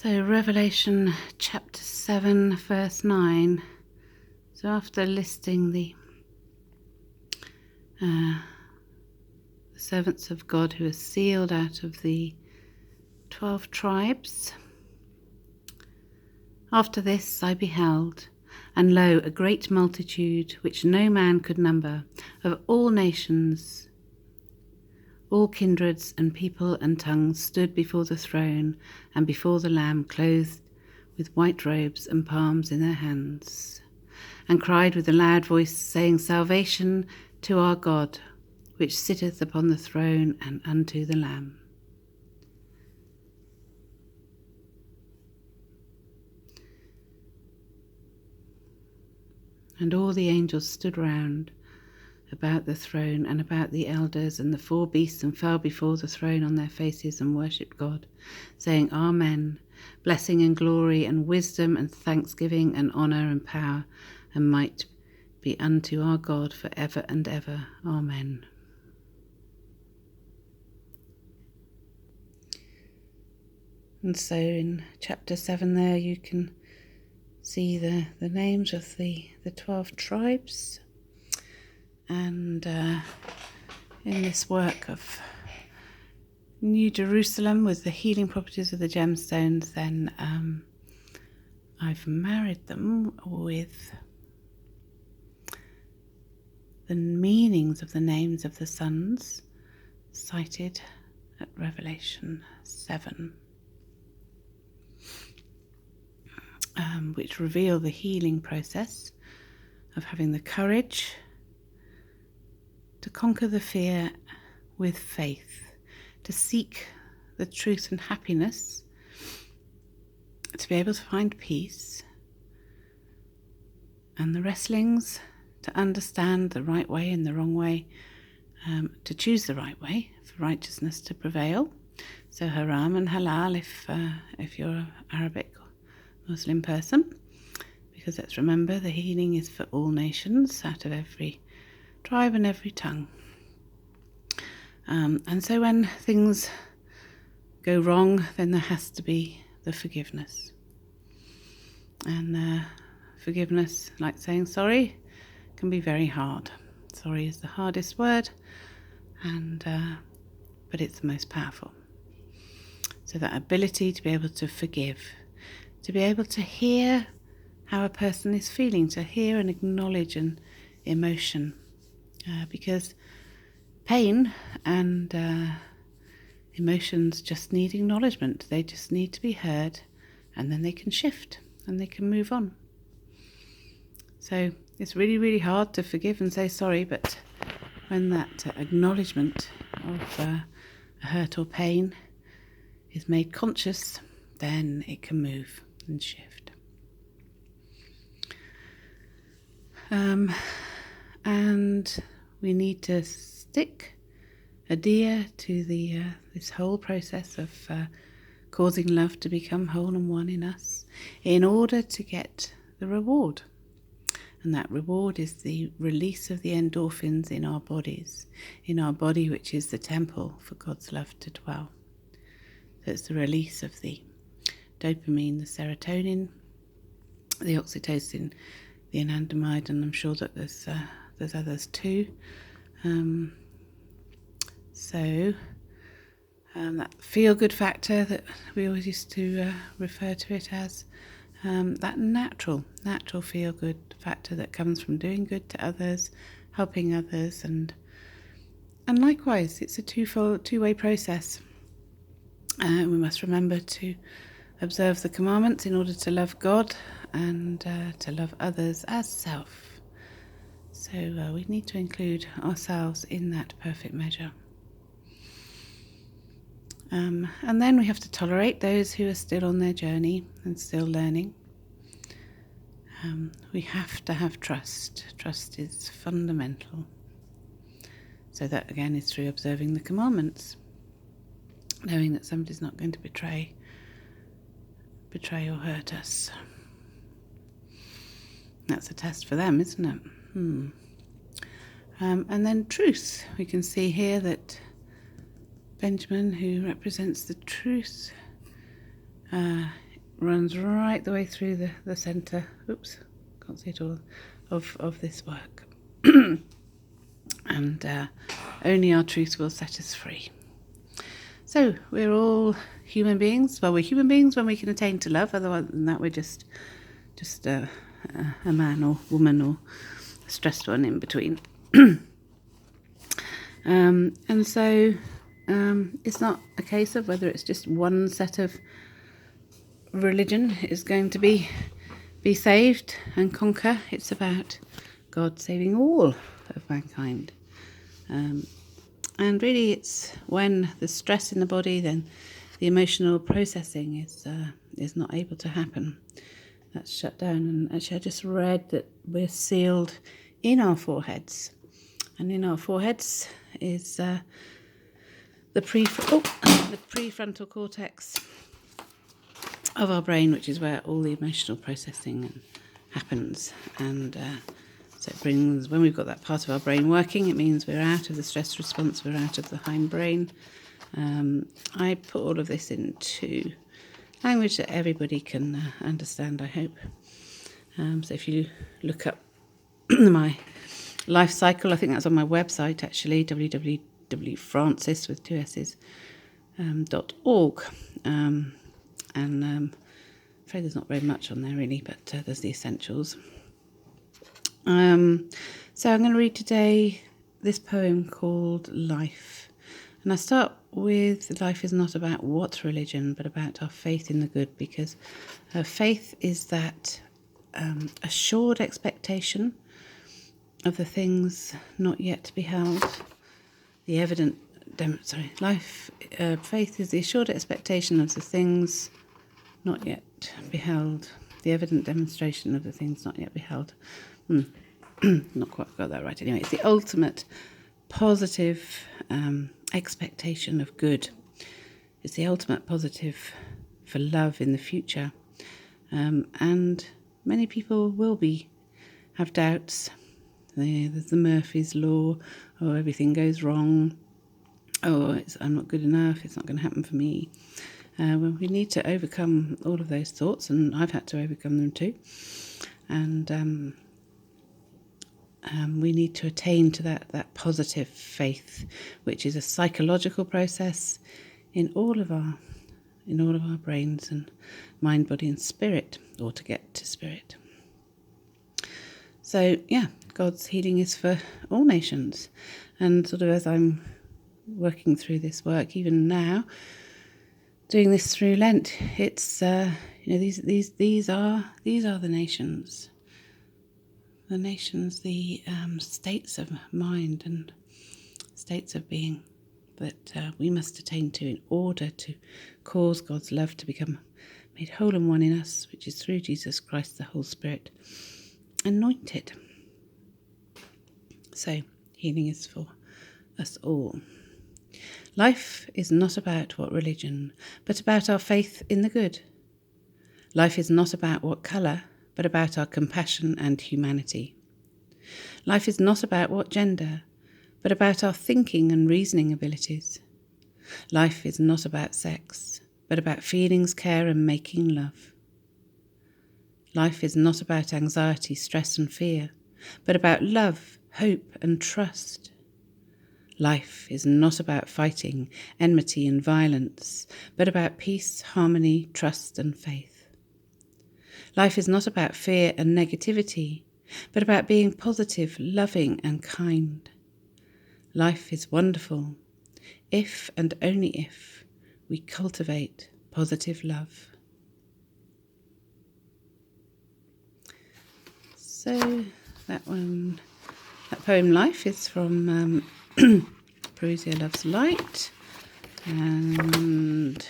So Revelation chapter 7 verse 9. So after listing the servants of God who are sealed out of the 12 tribes. After this I beheld, and lo, a great multitude, which no man could number, of all nations, all kindreds and people and tongues, stood before the throne and before the Lamb, clothed with white robes and palms in their hands, and cried with a loud voice, saying, Salvation to our God, which sitteth upon the throne, and unto the Lamb. And all the angels stood round about the throne and about the elders and the 4 beasts, and fell before the throne on their faces and worshipped God, saying, Amen. Blessing and glory and wisdom and thanksgiving and honour and power and might be unto our God for ever and ever. Amen. And so in chapter 7 there you can see the names of the 12 tribes. And in this work of New Jerusalem with the healing properties of the gemstones, then I've married them with the meanings of the names of the sons cited at Revelation 7. Which reveal the healing process of having the courage to conquer the fear with faith, to seek the truth and happiness, to be able to find peace, and the wrestlings to understand the right way and the wrong way, to choose the right way for righteousness to prevail. So haram and halal if you're an Arabic Muslim person, because let's remember the healing is for all nations, out of every tribe and every tongue. And so when things go wrong, then there has to be the forgiveness. And forgiveness, like saying sorry, can be very hard. Sorry is the hardest word, but it's the most powerful. So that ability to be able to forgive, to be able to hear how a person is feeling, to hear and acknowledge an emotion. Because pain and emotions just need acknowledgement. They just need to be heard, and then they can shift and they can move on. So it's really, really hard to forgive and say sorry, but when that acknowledgement of a hurt or pain is made conscious, then it can move and shift. And we need to adhere to this whole process of causing love to become whole and one in us in order to get the reward. And that reward is the release of the endorphins in our bodies, in our body, which is the temple for God's love to dwell. So it's the release of the dopamine, the serotonin, the oxytocin, the anandamide, and I'm sure that there's others too. That feel-good factor that we always used to refer to it as, that natural feel-good factor that comes from doing good to others, helping others, and likewise, it's a two-way process. We must remember to observe the commandments in order to love God and to love others as self. So we need to include ourselves in that perfect measure. And then we have to tolerate those who are still on their journey and still learning. We have to have trust. Trust is fundamental. So that again is through observing the commandments, knowing that somebody's not going to betray or hurt us. That's a test for them, isn't it? And then truth. We can see here that Benjamin, who represents the truth, runs right the way through the centre. Oops, can't see it all. Of this work. And only our truth will set us free. So we're all human beings. Well, we're human beings when we can attain to love. Otherwise than that, we're just a man or woman or a stressed one in between. And so it's not a case of whether it's just one set of religion is going to be saved and conquer. It's about God saving all of mankind. And really it's when the stress in the body, then the emotional processing is not able to happen. That's shut down. And actually I just read that we're sealed in our foreheads. And in our foreheads is the prefrontal cortex of our brain, which is where all the emotional processing happens. And so it brings, when we've got that part of our brain working, it means we're out of the stress response, we're out of the hindbrain. I put all of this into language that everybody can understand, I hope. So if you look up my life cycle, I think that's on my website actually, www.francis with two S's .org. And I'm afraid there's not very much on there really, but there's the essentials. So I'm going to read today this poem called Life. And I start with life is not about what's religion, but about our faith in the good, because faith is that assured expectation of the things not yet beheld, the evident faith is the assured expectation of the things not yet beheld, the evident demonstration of the things not yet beheld. Not quite got that right anyway. It's the ultimate positive expectation of good. It's the ultimate positive for love in the future. And many people will have doubts. There's the Murphy's Law. Oh, everything goes wrong. Oh, I'm not good enough. It's not going to happen for me. Well, we need to overcome all of those thoughts, and I've had to overcome them too. And we need to attain to that positive faith, which is a psychological process in all of our brains and mind, body, and spirit, or to get to spirit. So yeah, God's healing is for all nations, and sort of as I'm working through this work, even now, doing this through Lent, it's these are the nations. The nations, the states of mind and states of being that we must attain to in order to cause God's love to become made whole and one in us, which is through Jesus Christ, the Holy Spirit, anointed. So, healing is for us all. Life is not about what religion, but about our faith in the good. Life is not about what colour, but about our compassion and humanity. Life is not about what gender, but about our thinking and reasoning abilities. Life is not about sex, but about feelings, care, and making love. Life is not about anxiety, stress, and fear, but about love, hope, and trust. Life is not about fighting, enmity, and violence, but about peace, harmony, trust, and faith. Life is not about fear and negativity, but about being positive, loving, and kind. Life is wonderful if and only if we cultivate positive love. So that poem Life is from Perusia Loves Light, and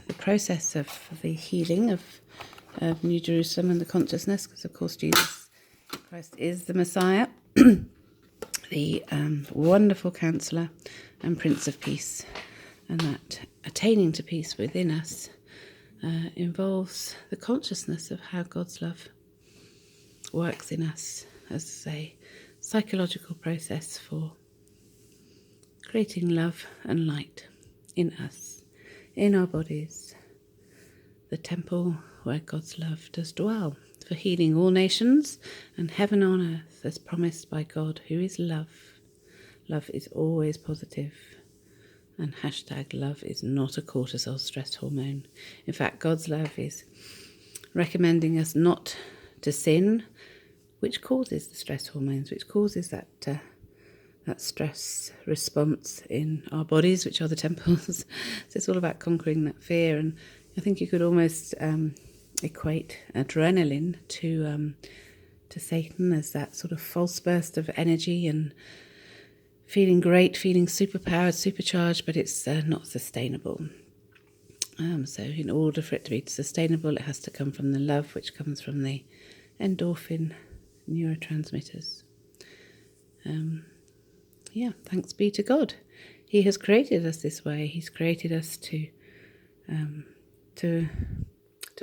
the process of the healing of New Jerusalem and the consciousness, because of course Jesus Christ is the Messiah, the wonderful Counselor and Prince of Peace, and that attaining to peace within us involves the consciousness of how God's love works in us as a psychological process for creating love and light in us, in our bodies, the temple where God's love does dwell, for healing all nations and heaven on earth, as promised by God, who is love. Love is always positive, and #love is not a cortisol stress hormone. In fact, God's love is recommending us not to sin, which causes the stress hormones, which causes that stress response in our bodies, which are the temples. So it's all about conquering that fear. And I think you could almost equate adrenaline to Satan as that sort of false burst of energy and feeling great, feeling superpowered, supercharged, but it's not sustainable. So in order for it to be sustainable, it has to come from the love, which comes from the endorphin neurotransmitters. Thanks be to God. He has created us this way. He's created us to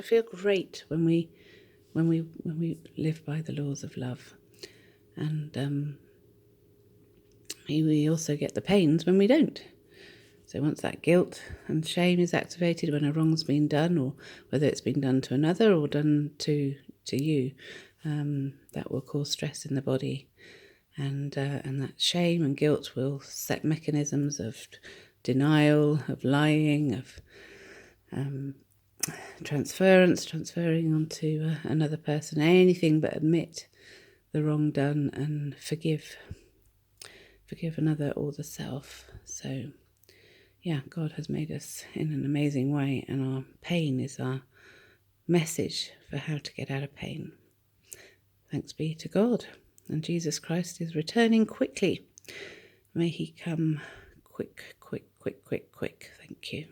feel great when we live by the laws of love, and we also get the pains when we don't. So once that guilt and shame is activated when a wrong's been done, or whether it's been done to another or done to you, that will cause stress in the body. And that shame and guilt will set mechanisms of denial, of lying, of transferring onto another person, anything but admit the wrong done and forgive another or the self. So, God has made us in an amazing way, and our pain is our message for how to get out of pain. Thanks be to God. And Jesus Christ is returning quickly. May he come quick. Thank you.